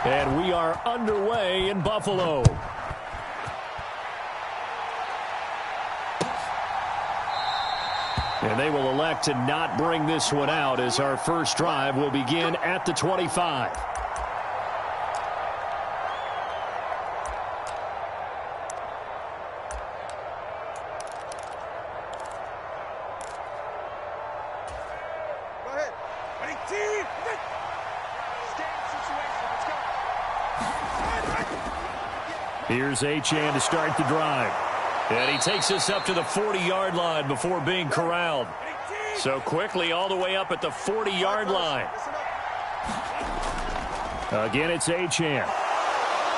And we are underway in Buffalo. And they will elect to not bring this one out as our first drive will begin at the 25. Here's Achane to start the drive. And he takes us up to the 40-yard line before being corralled. So quickly all the way up at the 40-yard line. Again, it's Achane.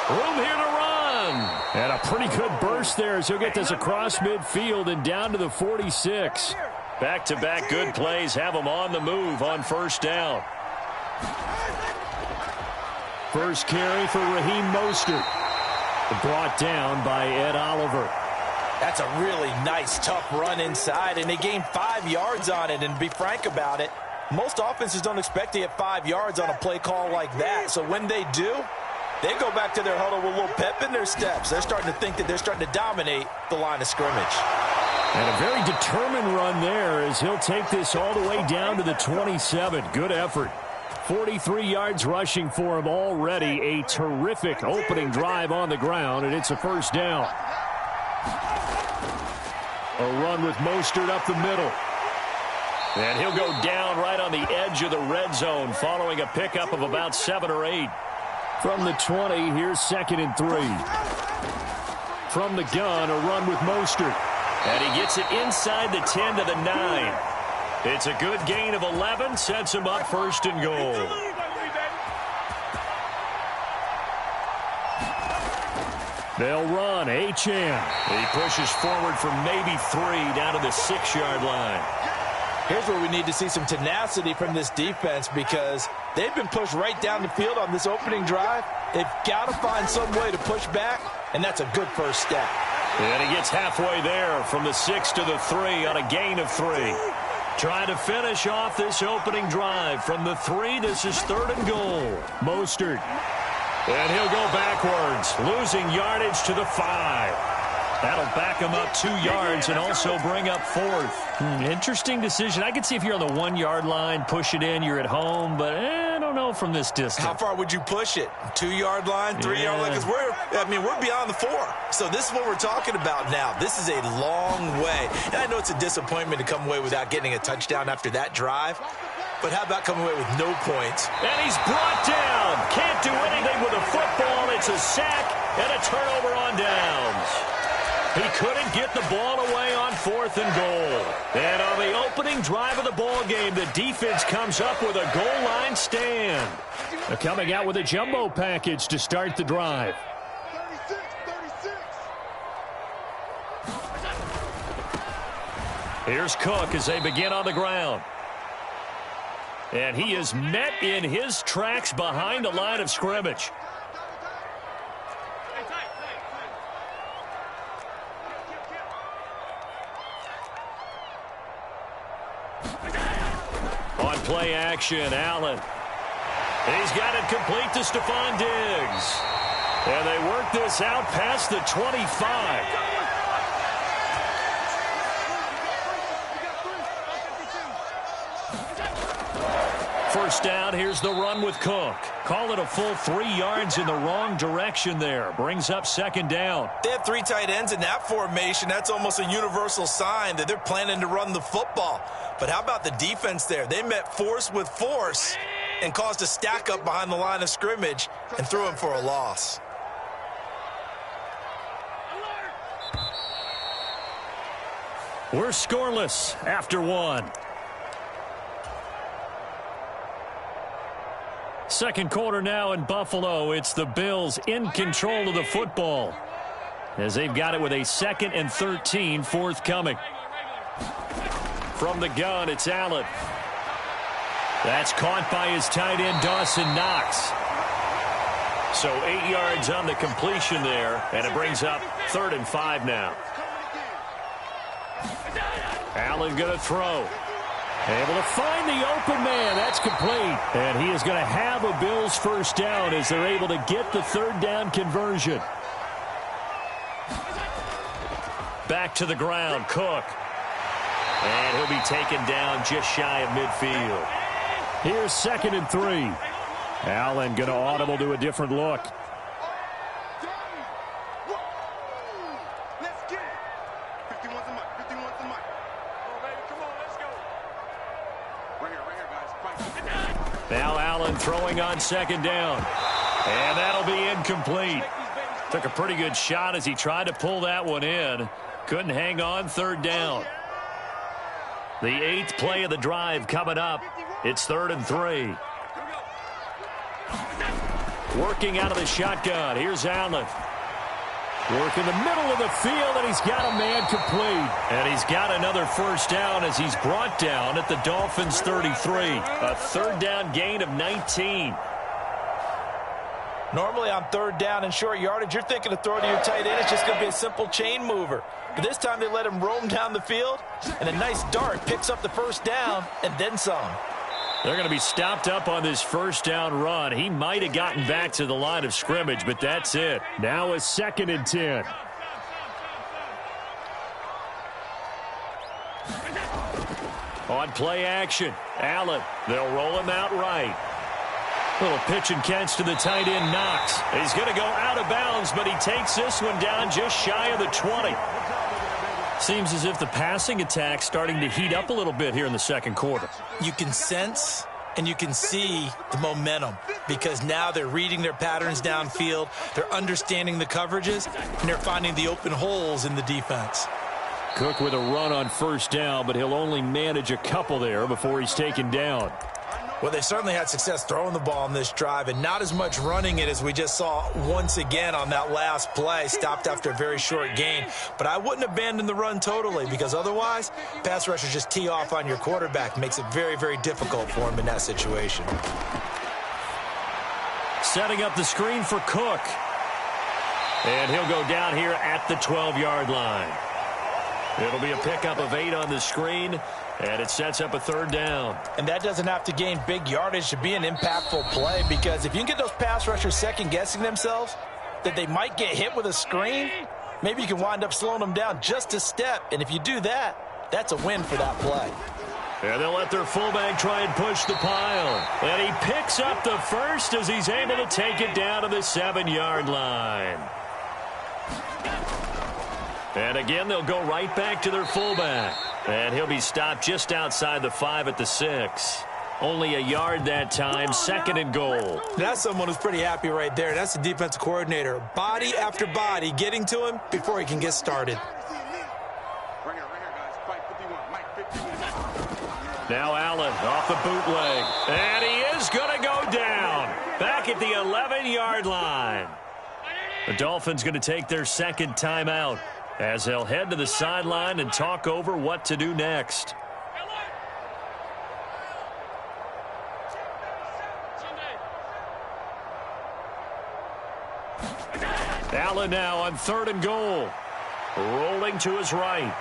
Room here to run. And a pretty good burst there as he'll get this across midfield and down to the 46. Back-to-back good plays have him on the move on first down. First carry for Raheem Mostert. Brought down by Ed Oliver. That's a really nice, tough run inside, and they gained 5 yards on it. And to be frank about it, most offenses don't expect to get 5 yards on a play call like that. So when they do, they go back to their huddle with a little pep in their steps. They're starting to think that they're starting to dominate the line of scrimmage. And a very determined run there as he'll take this all the way down to the 27. Good effort. 43 yards rushing for him already. A terrific opening drive on the ground, and it's a first down. A run with Mostert up the middle. And he'll go down right on the edge of the red zone following a pickup of about 7 or 8. From the 20, here's 2nd and 3. From the gun, a run with Mostert. And he gets it inside the 10 to the 9. It's a good gain of 11, sets him up 1st and goal. They'll run. Achane. He pushes forward for maybe 3 down to the 6-yard line. Here's where we need to see some tenacity from this defense because they've been pushed right down the field on this opening drive. They've got to find some way to push back, and that's a good first step. And he gets halfway there from the 6 to the 3 on a gain of 3. Trying to finish off this opening drive from the 3. This is 3rd and goal. Mostert. And he'll go backwards, losing yardage to the 5. That'll back him up 2 yards and also bring up 4th. Interesting decision. I could see if you're on the 1-yard line, push it in, you're at home, but I don't know from this distance. How far would you push it? 2-yard line, 3-yard line? Because we're beyond the 4. So this is what we're talking about now. This is a long way. And I know it's a disappointment to come away without getting a touchdown after that drive. But how about coming away with no points? And he's brought down. Can't do anything with a football. It's a sack and a turnover on downs. He couldn't get the ball away on 4th and goal. And on the opening drive of the ball game, the defense comes up with a goal line stand. They're coming out with a jumbo package to start the drive. 36. Here's Cook as they begin on the ground. And he is met in his tracks behind the line of scrimmage. On play action, Allen. He's got it complete to Stephon Diggs. And they work this out past the 25. First down, here's the run with Cook. Call it a full 3 yards in the wrong direction there. Brings up 2nd down. They have 3 tight ends in that formation. That's almost a universal sign that they're planning to run the football. But how about the defense there? They met force with force and caused a stack up behind the line of scrimmage and threw him for a loss. We're scoreless after 1. Second quarter now in Buffalo. It's the Bills in control of the football as they've got it with a 2nd and 13 forthcoming. From the gun, it's Allen. That's caught by his tight end, Dawson Knox. So 8 yards on the completion there, and it brings up 3rd and 5 now. Allen going to throw. Able to find the open man. That's complete. And he is going to have a Bills first down as they're able to get the third down conversion. Back to the ground, Cook. And he'll be taken down just shy of midfield. Here's 2nd and 3. Allen going to audible to a different look. Now Allen throwing on 2nd down. And that'll be incomplete. Took a pretty good shot as he tried to pull that one in. Couldn't hang on 3rd down. The 8th play of the drive coming up. It's 3rd and 3. Working out of the shotgun. Here's Allen. Work in the middle of the field, and he's got a man complete. And he's got another first down as he's brought down at the Dolphins' 33. A 3rd down gain of 19. Normally on 3rd down and short yardage, you're thinking of throwing to your tight end. It's just going to be a simple chain mover. But this time they let him roam down the field, and a nice dart picks up the first down and then some. They're going to be stopped up on this first down run. He might have gotten back to the line of scrimmage, but that's it. Now a 2nd and 10. On play action, Allen. They'll roll him out right. Little pitch and catch to the tight end, Knox. He's going to go out of bounds, but he takes this one down just shy of the 20. Seems as if the passing attack's starting to heat up a little bit here in the 2nd quarter. You can sense and you can see the momentum because now they're reading their patterns downfield, they're understanding the coverages, and they're finding the open holes in the defense. Cook with a run on first down, but he'll only manage a couple there before he's taken down. Well, they certainly had success throwing the ball on this drive and not as much running it as we just saw once again on that last play, stopped after a very short gain. But I wouldn't abandon the run totally because otherwise, pass rushers just tee off on your quarterback. Makes it very, very difficult for him in that situation. Setting up the screen for Cook. And he'll go down here at the 12-yard line. It'll be a pickup of 8 on the screen. And it sets up a 3rd down. And that doesn't have to gain big yardage to be an impactful play because if you can get those pass rushers second-guessing themselves that they might get hit with a screen, maybe you can wind up slowing them down just a step. And if you do that, that's a win for that play. And they'll let their fullback try and push the pile. And he picks up the first as he's able to take it down to the 7-yard line. And again, they'll go right back to their fullback. And he'll be stopped just outside the 5 at the 6. Only a yard that time, 2nd and goal. That's someone who's pretty happy right there. That's the defensive coordinator. Body after body getting to him before he can get started. Now Allen off the bootleg. And he is going to go down. Back at the 11-yard line. The Dolphins going to take their 2nd timeout as they'll head to the sideline and talk over what to do next. Allen now on 3rd and goal. Rolling to his right.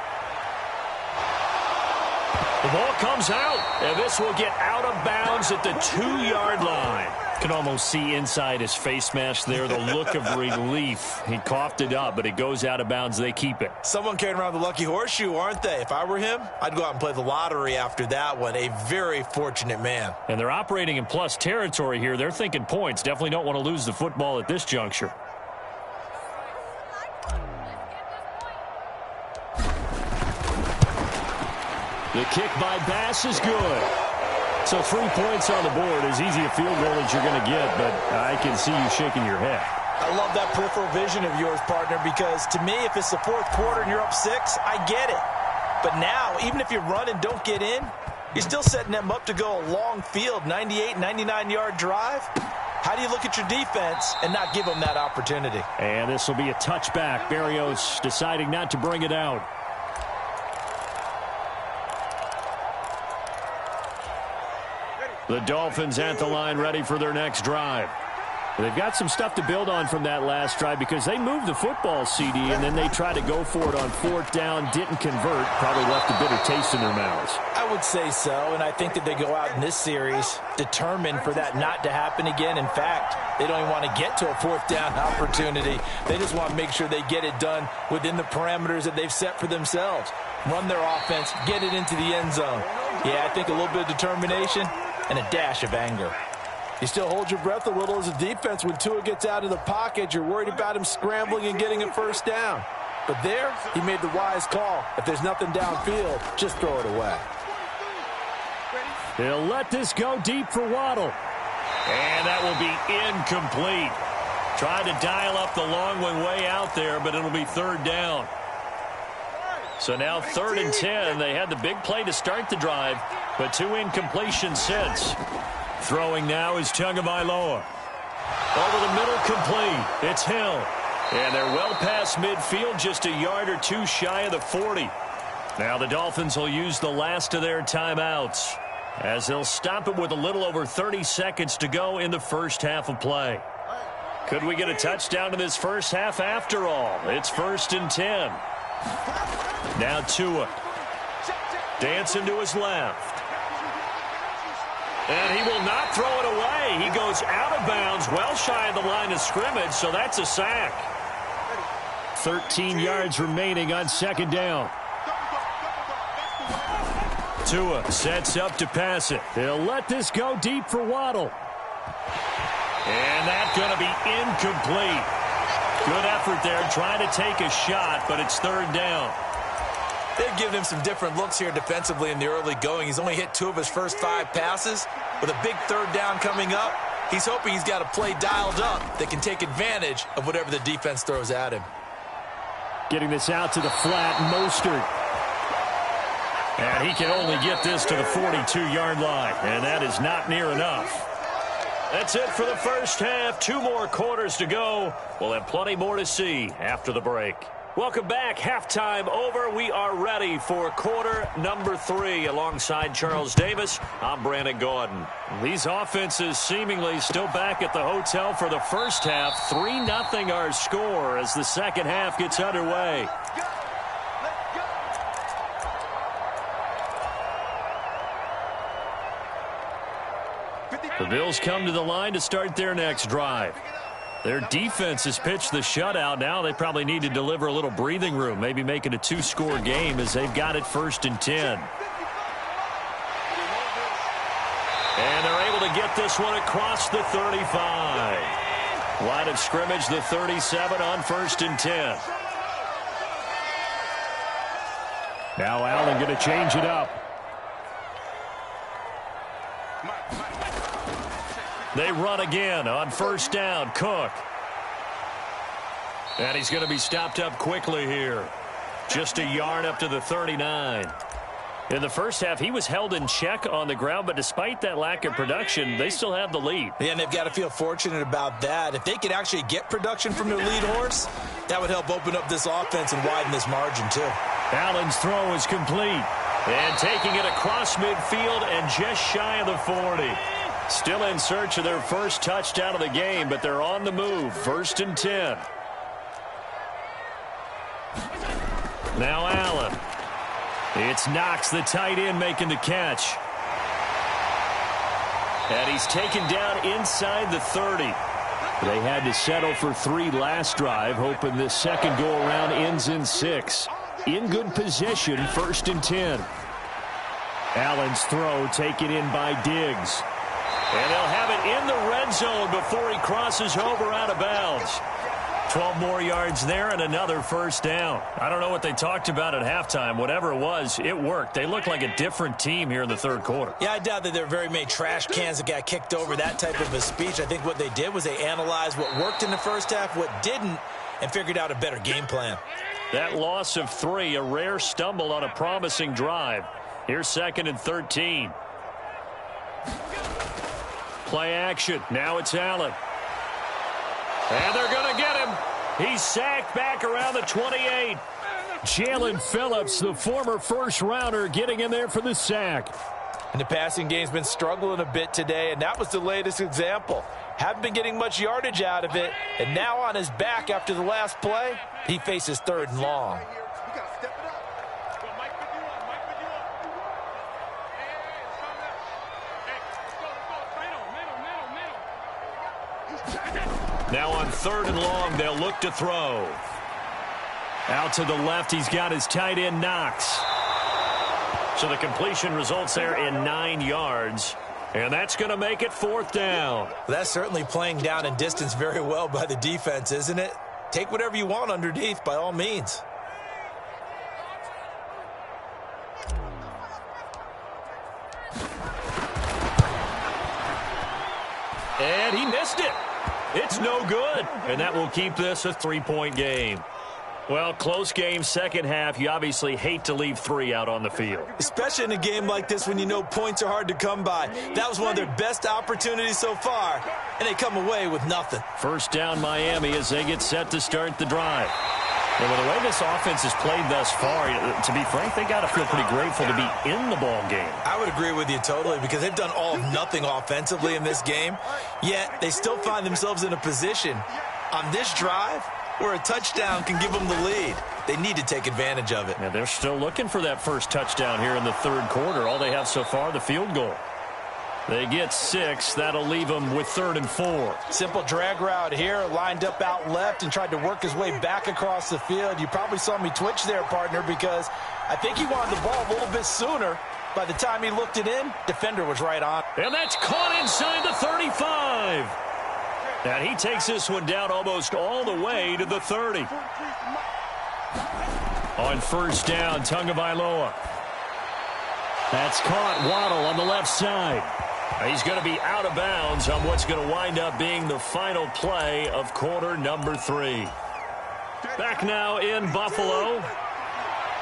The ball comes out, and this will get out of bounds at the 2-yard line. Can almost see inside his face mask there the look of relief. He coughed it up, but it goes out of bounds. They keep it. Someone carrying around the lucky horseshoe, aren't they? If I were him, I'd go out and play the lottery after that one. A very fortunate man. And they're operating in plus territory here. They're thinking points. Definitely don't want to lose the football at this juncture. The kick by Bass is good. So 3 points on the board, as easy a field goal as you're going to get, but I can see you shaking your head. I love that peripheral vision of yours, partner, because to me, if it's the 4th quarter and you're up 6, I get it. But now, even if you run and don't get in, you're still setting them up to go a long field, 98, 99-yard drive. How do you look at your defense and not give them that opportunity? And this will be a touchback. Berrios deciding not to bring it out. The Dolphins at the line ready for their next drive. They've got some stuff to build on from that last drive because they moved the football, CD, and then they tried to go for it on fourth down, didn't convert, probably left a bitter taste in their mouths. I would say so, and I think that they go out in this series determined for that not to happen again. In fact, they don't even want to get to a fourth down opportunity. They just want to make sure they get it done within the parameters that they've set for themselves. Run their offense, get it into the end zone. Yeah, I think a little bit of determination and a dash of anger. You still hold your breath a little as a defense when Tua gets out of the pocket. You're worried about him scrambling and getting a first down. But there, he made the wise call. If there's nothing downfield, just throw it away. They'll let this go deep for Waddle. And that will be incomplete. Tried to dial up the long one way out there, but it'll be third down. So now 3rd and 10. They had the big play to start the drive, but 2 incompletions since. Throwing now is Tagovailoa. Over the middle, complete. It's Hill. And they're well past midfield, just a yard or 2 shy of the 40. Now the Dolphins will use the last of their timeouts, as they'll stop it with a little over 30 seconds to go in the first half of play. Could we get a touchdown in this first half after all? It's 1st and 10. Now Tua. Dancing to his left. And he will not throw it away. He goes out of bounds, well shy of the line of scrimmage, so that's a sack. 13 yards remaining on 2nd down. Tua sets up to pass it. They'll let this go deep for Waddle. And that's going to be incomplete. Good effort there, trying to take a shot, but it's 3rd down. They've given him some different looks here defensively in the early going. He's only hit 2 of his first 5 passes. With a big 3rd down coming up, he's hoping he's got a play dialed up that can take advantage of whatever the defense throws at him. Getting this out to the flat, Mostert. And he can only get this to the 42-yard line, and that is not near enough. That's it for the first half. 2 more quarters to go. We'll have plenty more to see after the break. Welcome back. Halftime over. We are ready for quarter number 3. Alongside Charles Davis, I'm Brandon Gaudin. These offenses seemingly still back at the hotel for the first half. 3-0 our score as the second half gets underway. The Bills come to the line to start their next drive. Their defense has pitched the shutout. Now they probably need to deliver a little breathing room, maybe make it a 2-score game as they've got it 1st and 10. And they're able to get this one across the 35. Line of scrimmage, the 37 on 1st and 10. Now Allen going to change it up. They run again on 1st down. Cook. And he's going to be stopped up quickly here. Just a yard up to the 39. In the first half, he was held in check on the ground, but despite that lack of production, they still have the lead. Yeah, and they've got to feel fortunate about that. If they could actually get production from their lead horse, that would help open up this offense and widen this margin too. Allen's throw is complete. And taking it across midfield and just shy of the 40. Still in search of their first touchdown of the game, but they're on the move. 1st and 10. Now Allen. It's Knox, the tight end, making the catch. And he's taken down inside the 30. They had to settle for 3 last drive, hoping this second go-around ends in 6. In good position, 1st and 10. Allen's throw taken in by Diggs. And they'll have it in the red zone before he crosses over out of bounds. 12 more yards there and another 1st down. I don't know what they talked about at halftime. Whatever it was, it worked. They look like a different team here in the 3rd quarter. Yeah, I doubt that there are very many trash cans that got kicked over, that type of a speech. I think what they did was they analyzed what worked in the first half, what didn't, and figured out a better game plan. That loss of 3, a rare stumble on a promising drive. Here's 2nd and 13. Play action. Now it's Allen. And they're going to get him. He's sacked back around the 28. Jalen Phillips, the former first-rounder, getting in there for the sack. And the passing game's been struggling a bit today, and that was the latest example. Haven't been getting much yardage out of it, and now on his back after the last play, he faces 3rd and long. Now on 3rd and long, they'll look to throw. Out to the left, he's got his tight end, Knox. So the completion results there in 9 yards. And that's going to make it 4th down. That's certainly playing down in distance very well by the defense, isn't it? Take whatever you want underneath, by all means. And he missed it. It's no good. And that will keep this a 3-point game. Well, close game, second half. You obviously hate to leave 3 out on the field. Especially in a game like this when you know points are hard to come by. That was one of their best opportunities so far, and they come away with nothing. First down, Miami, as they get set to start the drive. And with the way this offense has played thus far, to be frank, they got to feel pretty grateful to be in the ball game. I would agree with you totally, because they've done all of nothing offensively in this game, yet they still find themselves in a position on this drive where a touchdown can give them the lead. They need to take advantage of it. Yeah, they're still looking for that first touchdown here in the 3rd quarter. All they have so far, the field goal. They get 6. That'll leave them with 3rd and 4. Simple drag route here, lined up out left and tried to work his way back across the field. You probably saw me twitch there, partner, because I think he wanted the ball a little bit sooner. By the time he looked it in, defender was right on. And that's caught inside the 35. And he takes this one down almost all the way to the 30. On first down, Tagovailoa. That's caught. Waddle on the left side. He's going to be out of bounds on what's going to wind up being the final play of quarter number 3. Back now in Buffalo.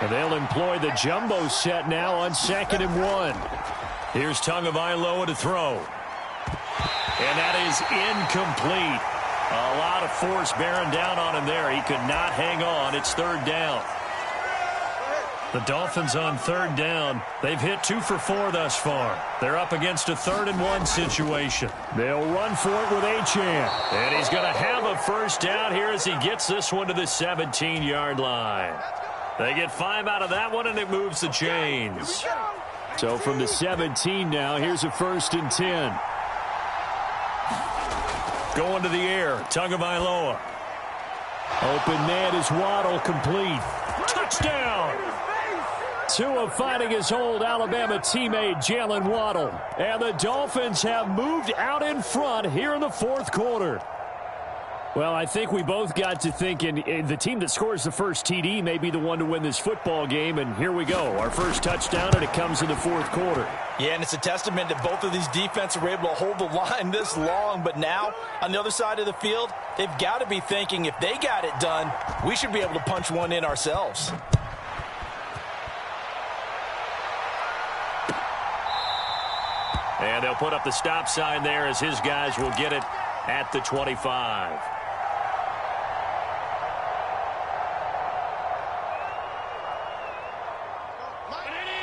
And they'll employ the jumbo set now on 2nd and 1. Here's Tagovailoa to throw. And that is incomplete. A lot of force bearing down on him there. He could not hang on. It's 3rd down. The Dolphins on 3rd down. They've hit 2 for 4 thus far. They're up against a 3rd and 1 situation. They'll run for it with Achane. And he's going to have a first down here as he gets this one to the 17-yard line. They get 5 out of that one, and it moves the chains. So from the 17 now, here's a 1st and 10. Going to the air, Tagovailoa. Open man is Waddle, complete. Touchdown! Tua fighting his old Alabama teammate Jalen Waddle. And the Dolphins have moved out in front here in the 4th quarter. Well, I think we both got to thinking the team that scores the first TD may be the one to win this football game, and here we go. Our first touchdown, and it comes in the 4th quarter. Yeah, and it's a testament that both of these defenses were able to hold the line this long, but now, on the other side of the field, they've got to be thinking if they got it done, we should be able to punch one in ourselves. And they'll put up the stop sign there as his guys will get it at the 25.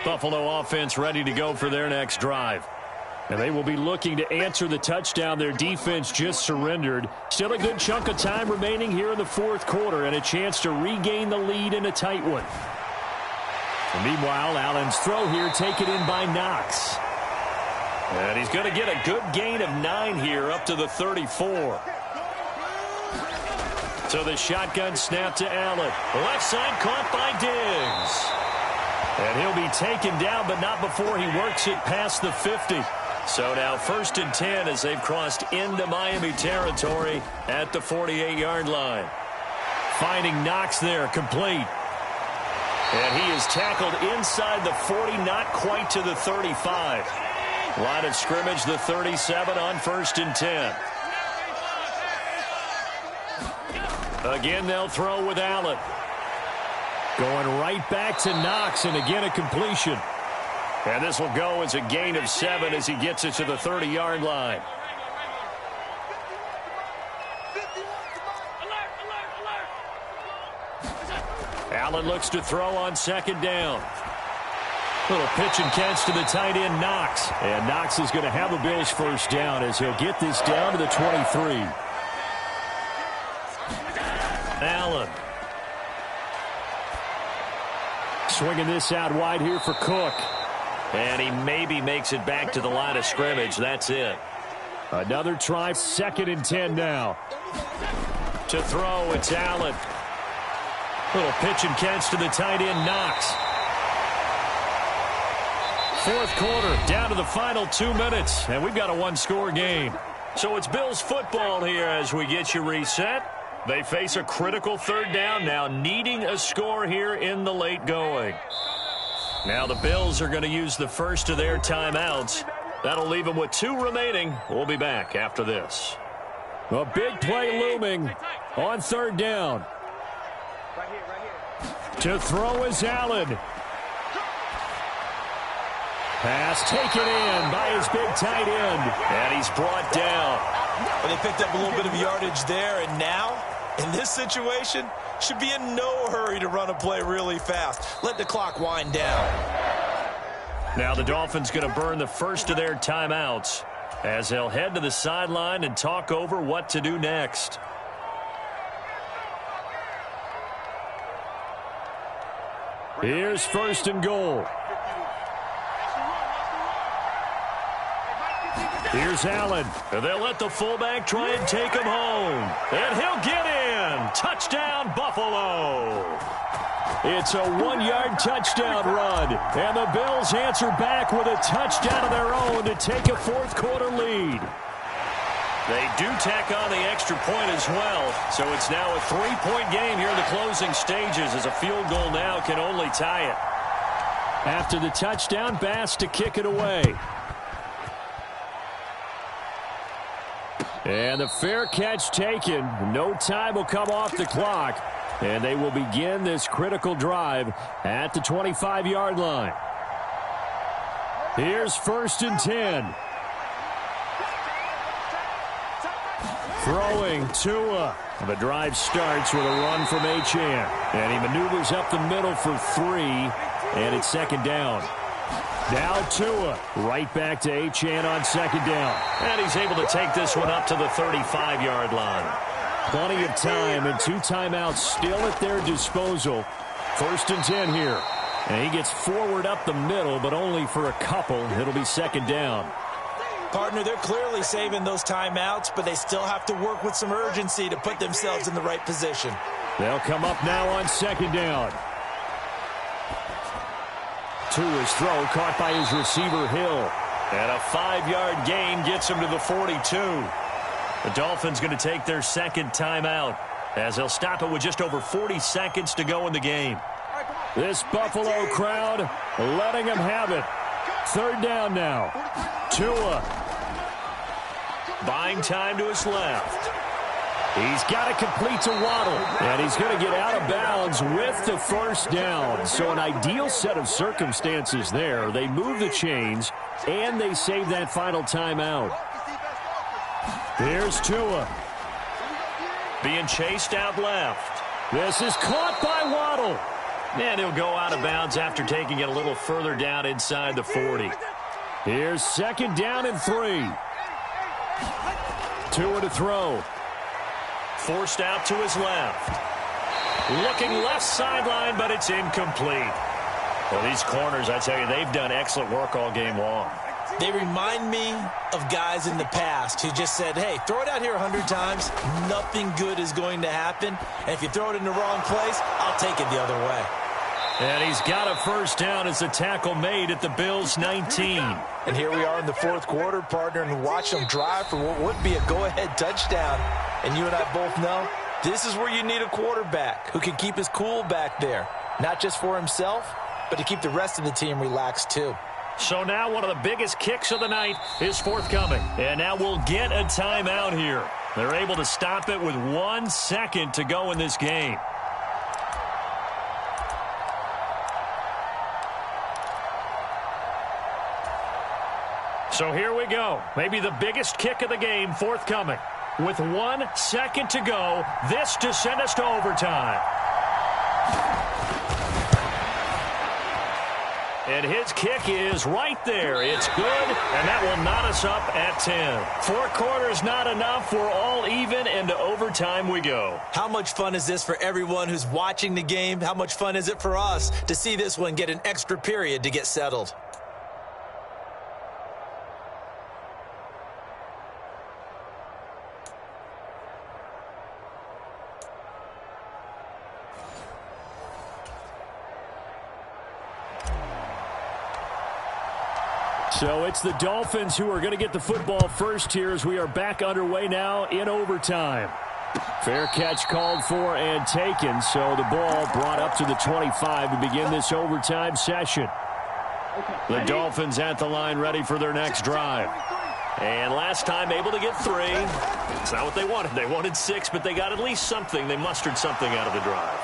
Buffalo offense ready to go for their next drive. And they will be looking to answer the touchdown their defense just surrendered. Still a good chunk of time remaining here in the 4th quarter and a chance to regain the lead in a tight one. And meanwhile, Allen's throw here taken in by Knox. And he's going to get a good gain of 9 here up to the 34. So the shotgun snap to Allen. Left side caught by Diggs. And he'll be taken down, but not before he works it past the 50. So now 1st and 10 as they've crossed into Miami territory at the 48-yard line. Finding Knox there, complete. And he is tackled inside the 40, not quite to the 35. Line of scrimmage, the 37 on 1st and 10. Again, they'll throw with Allen. Going right back to Knox, and again a completion. And this will go as a gain of 7 as he gets it to the 30-yard line. Allen looks to throw on 2nd down. Little pitch and catch to the tight end, Knox. And Knox is going to have a Bills first down as he'll get this down to the 23. Allen. Swinging this out wide here for Cook. And he maybe makes it back to the line of scrimmage. That's it. Another try, 2nd and 10 now. To throw, it's Allen. Little pitch and catch to the tight end, Knox. 4th quarter, down to the final 2 minutes, and we've got a one-score game. So it's Bills football here as we get you reset. They face a critical 3rd down now, needing a score here in the late going. Now the Bills are going to use the first of their timeouts. That'll leave them with 2 remaining. We'll be back after this. A big play looming on 3rd down. To throw is Allen. Pass taken in by his big tight end. And he's brought down. But they picked up a little bit of yardage there, and now, in this situation, should be in no hurry to run a play really fast. Let the clock wind down. Now the Dolphins going to burn the first of their timeouts as they'll head to the sideline and talk over what to do next. Here's 1st and goal. Here's Allen. And they'll let the fullback try and take him home. And he'll get in. Touchdown, Buffalo. It's a 1-yard touchdown run. And the Bills answer back with a touchdown of their own to take a 4th quarter lead. They do tack on the extra point as well. So it's now a 3-point game here in the closing stages as a field goal now can only tie it. After the touchdown, Bass to kick it away. And the fair catch taken. No time will come off the clock. And they will begin this critical drive at the 25-yard line. Here's 1st and 10. Throwing Tua. The drive starts with a run from Achane. And he maneuvers up the middle for 3. And it's 2nd down. Now Tua, right back to Achane on 2nd down. And he's able to take this one up to the 35-yard line. Plenty of time and 2 timeouts still at their disposal. 1st and 10 here. And he gets forward up the middle, but only for a couple. It'll be 2nd down. Partner, they're clearly saving those timeouts, but they still have to work with some urgency to put themselves in the right position. They'll come up now on 2nd down. Tua's throw caught by his receiver Hill. And a 5-yard gain gets him to the 42. The Dolphins going to take their 2nd timeout as they'll stop it with just over 40 seconds to go in the game. This Buffalo crowd letting them have it. 3rd down now. Tua buying time to his left. He's got to complete to Waddle, and he's going to get out of bounds with the 1st down. So an ideal set of circumstances there. They move the chains, and they save that final timeout. Here's Tua. Being chased out left. This is caught by Waddle. And he'll go out of bounds after taking it a little further down inside the 40. Here's 2nd down and 3. Tua to throw. Forced out to his left. Looking left sideline, but it's incomplete. Well, these corners, I tell you, they've done excellent work all game long. They remind me of guys in the past who just said, hey, throw it out here 100 times. Nothing good is going to happen. And if you throw it in the wrong place, I'll take it the other way. And he's got a 1st down as the tackle made at the Bills' 19. And here we are in the 4th quarter, partner, and watch them drive for what would be a go-ahead touchdown. And you and I both know this is where you need a quarterback who can keep his cool back there. Not just for himself, but to keep the rest of the team relaxed too. So now one of the biggest kicks of the night is forthcoming. And now we'll get a timeout here. They're able to stop it with 1 second to go in this game. So here we go. Maybe the biggest kick of the game forthcoming. With 1 second to go, this to send us to overtime. And his kick is right there. It's good, and that will knot us up at 10. 4 quarters not enough. We're all even, and to overtime we go. How much fun is this for everyone who's watching the game? How much fun is it for us to see this one get an extra period to get settled? So it's the Dolphins who are going to get the football first here as we are back underway now in overtime. Fair catch called for and taken, so the ball brought up to the 25 to begin this overtime session. The Dolphins at the line ready for their next drive. And last time able to get 3. It's not what they wanted. They wanted 6, but they got at least something. They mustered something out of the drive.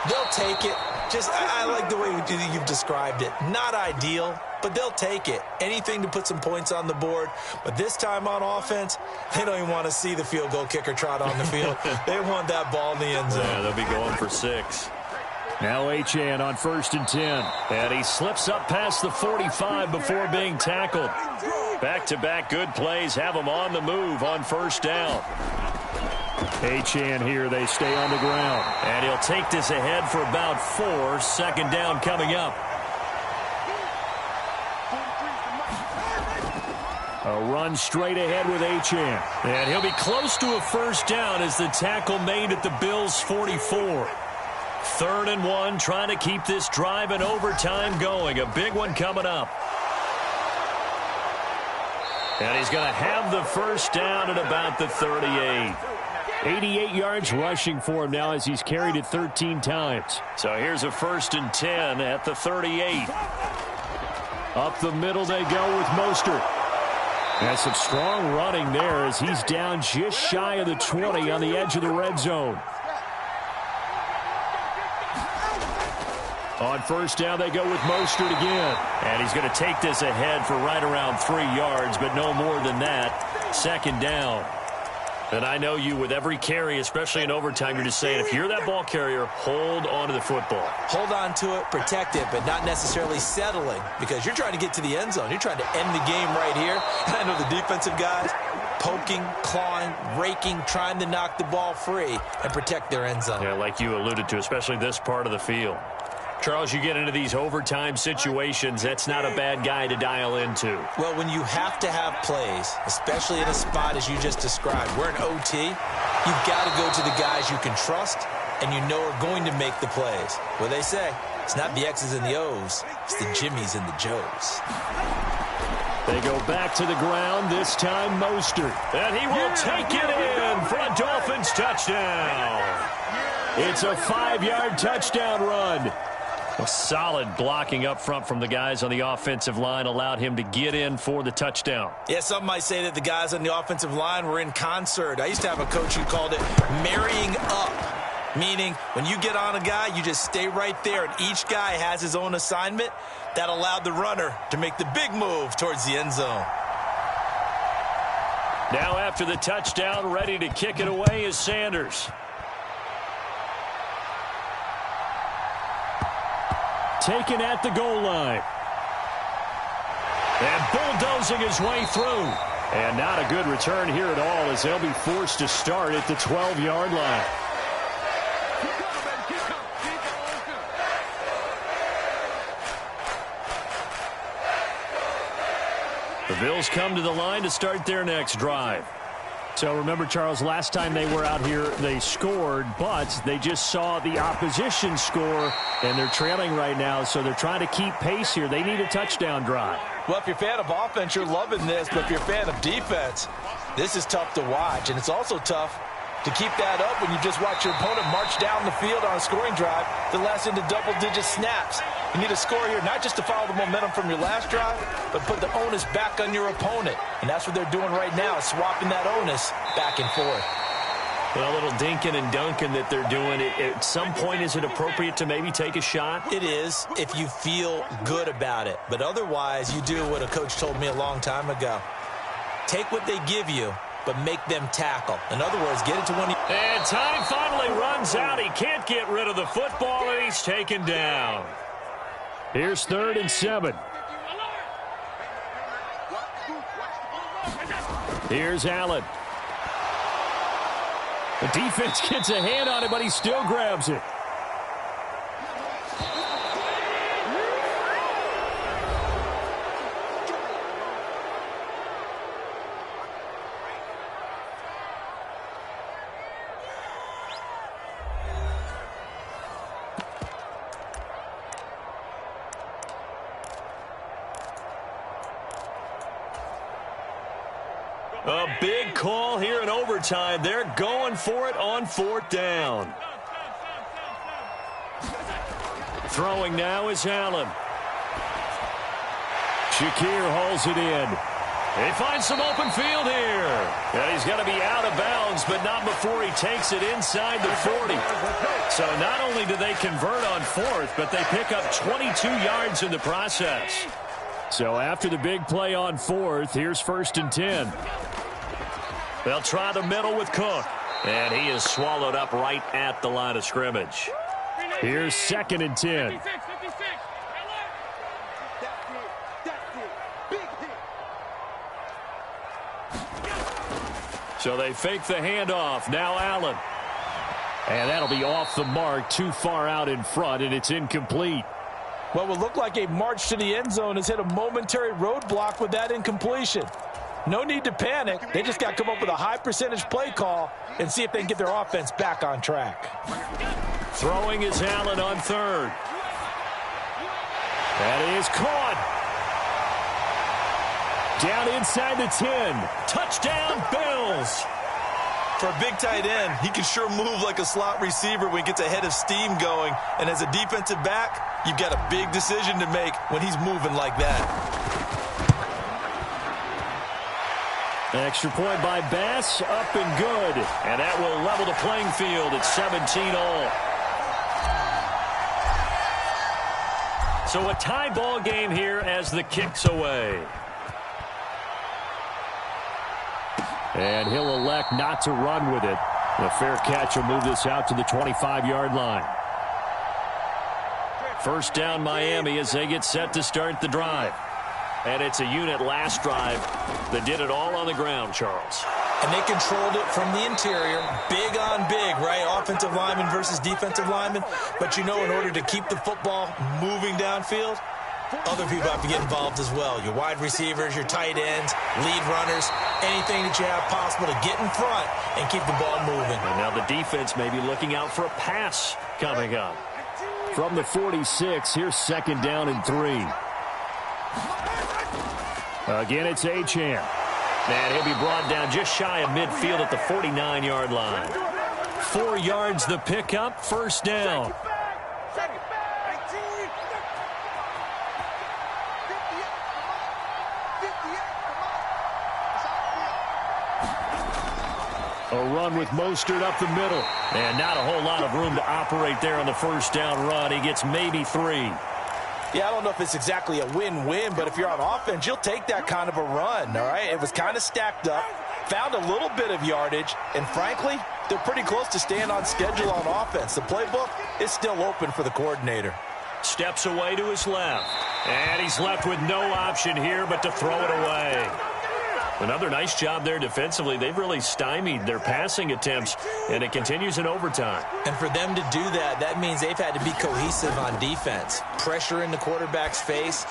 They'll take it. I like the way you've described it. Not ideal, but they'll take it. Anything to put some points on the board. But this time on offense, they don't even want to see the field goal kicker trot on the field. They want that ball in the end zone. Yeah, they'll be going for 6. Now Achane on 1st and 10. And he slips up past the 45 before being tackled. Back-to-back good plays have him on the move on 1st down. Achane here, they stay on the ground. And he'll take this ahead for about 4. 2nd down coming up. A run straight ahead with Achane. And he'll be close to a 1st down as the tackle made at the Bills' 44. 3rd and 1, trying to keep this drive in overtime going. A big one coming up. And he's going to have the 1st down at about the 38. 88 yards rushing for him now as he's carried it 13 times. So here's a 1st and 10 at the 38. Up the middle they go with Mostert. Has some strong running there as he's down just shy of the 20 on the edge of the red zone. On 1st down, they go with Mostert again. And he's going to take this ahead for right around 3 yards, but no more than that. 2nd down. And I know you, with every carry, especially in overtime, you're just saying, if you're that ball carrier, hold on to the football. Hold on to it, protect it, but not necessarily settling, because you're trying to get to the end zone. You're trying to end the game right here. And I know the defensive guys poking, clawing, raking, trying to knock the ball free and protect their end zone. Yeah, like you alluded to, especially this part of the field. Charles, you get into these overtime situations, that's not a bad guy to dial into. Well, when you have to have plays, especially in a spot as you just described, we're in OT, you've got to go to the guys you can trust and you know are going to make the plays. Well, they say, it's not the X's and the O's, it's the Jimmies and the Joes. They go back to the ground, this time Mostert. And he will take it in for a Dolphins touchdown. It's a 5-yard touchdown run. A solid blocking up front from the guys on the offensive line allowed him to get in for the touchdown. Yeah, some might say that the guys on the offensive line were in concert. I used to have a coach who called it marrying up, meaning when you get on a guy, you just stay right there, and each guy has his own assignment. That allowed the runner to make the big move towards the end zone. Now after the touchdown, ready to kick it away is Sanders. Taken at the goal line. And bulldozing his way through. And not a good return here at all as they'll be forced to start at the 12-yard line. The Bills come to the line to start their next drive. So remember, Charles, last time they were out here, they scored, but they just saw the opposition score, and they're trailing right now, so they're trying to keep pace here. They need a touchdown drive. Well, if you're a fan of offense, you're loving this, but if you're a fan of defense, this is tough to watch, and it's also tough to keep that up when you just watch your opponent march down the field on a scoring drive that lasts into double-digit snaps. You need a score here, not just to follow the momentum from your last drive, but put the onus back on your opponent. And that's what they're doing right now, swapping that onus back and forth. Well, a little dinking and dunking that they're doing. At some point, is it appropriate to maybe take a shot? It is, if you feel good about it. But otherwise, you do what a coach told me a long time ago. Take what they give you, but make them tackle. In other words, get it to one. And time finally runs out. He can't get rid of the football, and he's taken down. Here's 3rd and 7. Here's Allen. The defense gets a hand on it, but he still grabs it. A big call here in overtime. They're going for it on 4th down. Throwing now is Allen. Shakir hauls it in. He finds some open field here. And he's going to be out of bounds, but not before he takes it inside the 40. So not only do they convert on 4th, but they pick up 22 yards in the process. So after the big play on 4th, here's 1st and 10. They'll try the middle with Cook. And he is swallowed up right at the line of scrimmage. Here's 2nd and 10. So they fake the handoff. Now Allen. And that'll be off the mark, too far out in front, and it's incomplete. What would look like a march to the end zone has hit a momentary roadblock with that incompletion. No need to panic. They just got to come up with a high percentage play call and see if they can get their offense back on track. Throwing is Allen on 3rd. That is caught. Down inside the 10. Touchdown, Bills. For a big tight end, he can sure move like a slot receiver when he gets a head of steam going. And as a defensive back, you've got a big decision to make when he's moving like that. Extra point by Bass, up and good. And that will level the playing field at 17-all. So a tie ball game here as the kick's away. And he'll elect not to run with it. A fair catch will move this out to the 25-yard line. 1st down Miami as they get set to start the drive. And it's a unit last drive that did it all on the ground, Charles. And they controlled it from the interior. Big on big, right? Offensive lineman versus defensive lineman. But you know, in order to keep the football moving downfield, other people have to get involved as well. Your wide receivers, your tight ends, lead runners, anything that you have possible to get in front and keep the ball moving. And now the defense may be looking out for a pass coming up. From the 46, here's 2nd down and 3. Again, it's Achane. And he'll be brought down just shy of midfield at the 49-yard line. 4 yards the pickup, 1st down. A run with Mostert up the middle. And not a whole lot of room to operate there on the 1st down run. He gets maybe 3. Yeah, I don't know if it's exactly a win-win, but if you're on offense, you'll take that kind of a run, all right? It was kind of stacked up, found a little bit of yardage, and frankly, they're pretty close to staying on schedule on offense. The playbook is still open for the coordinator. Steps away to his left, and he's left with no option here but to throw it away. Another nice job there defensively. They've really stymied their passing attempts, and it continues in overtime. And for them to do that, that means they've had to be cohesive on defense. Pressure in the quarterback's face,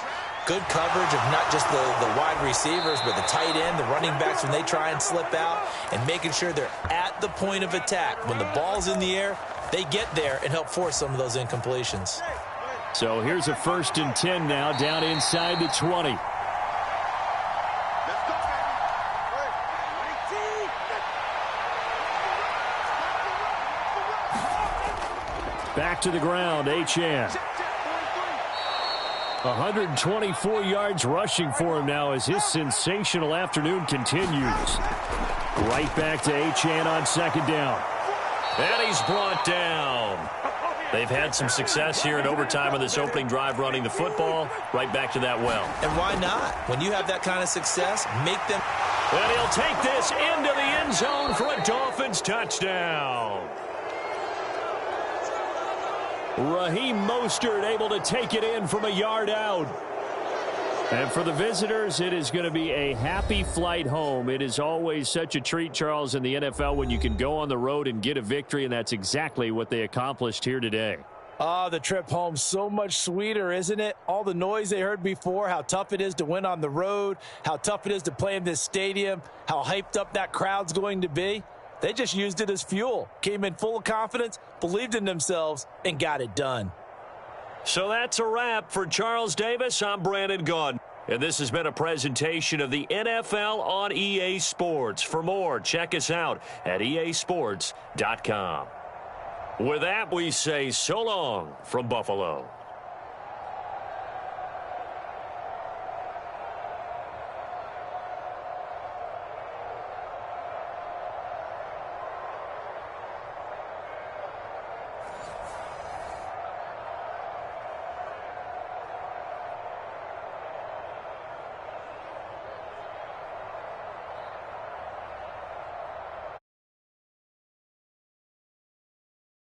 good coverage of not just the wide receivers, but the tight end, the running backs when they try and slip out, and making sure they're at the point of attack. When the ball's in the air, they get there and help force some of those incompletions. So here's a 1st and 10 now, down inside the 20. Back to the ground, Achane. 124 yards rushing for him now as his sensational afternoon continues. Right back to Achane on 2nd down. And he's brought down. They've had some success here in overtime on this opening drive running the football. Right back to that well. And why not? When you have that kind of success, make them. And he'll take this into the end zone for a Dolphins touchdown. Raheem Mostert able to take it in from a yard out. And for the visitors, it is going to be a happy flight home. It is always such a treat, Charles, in the NFL when you can go on the road and get a victory, and that's exactly what they accomplished here today. The trip home, so much sweeter, isn't it? All the noise they heard before, how tough it is to win on the road, how tough it is to play in this stadium, how hyped up that crowd's going to be. They just used it as fuel, came in full of confidence, believed in themselves, and got it done. So that's a wrap for Charles Davis. I'm Brandon Gaudin. And this has been a presentation of the NFL on EA Sports. For more, check us out at easports.com. With that, we say so long from Buffalo.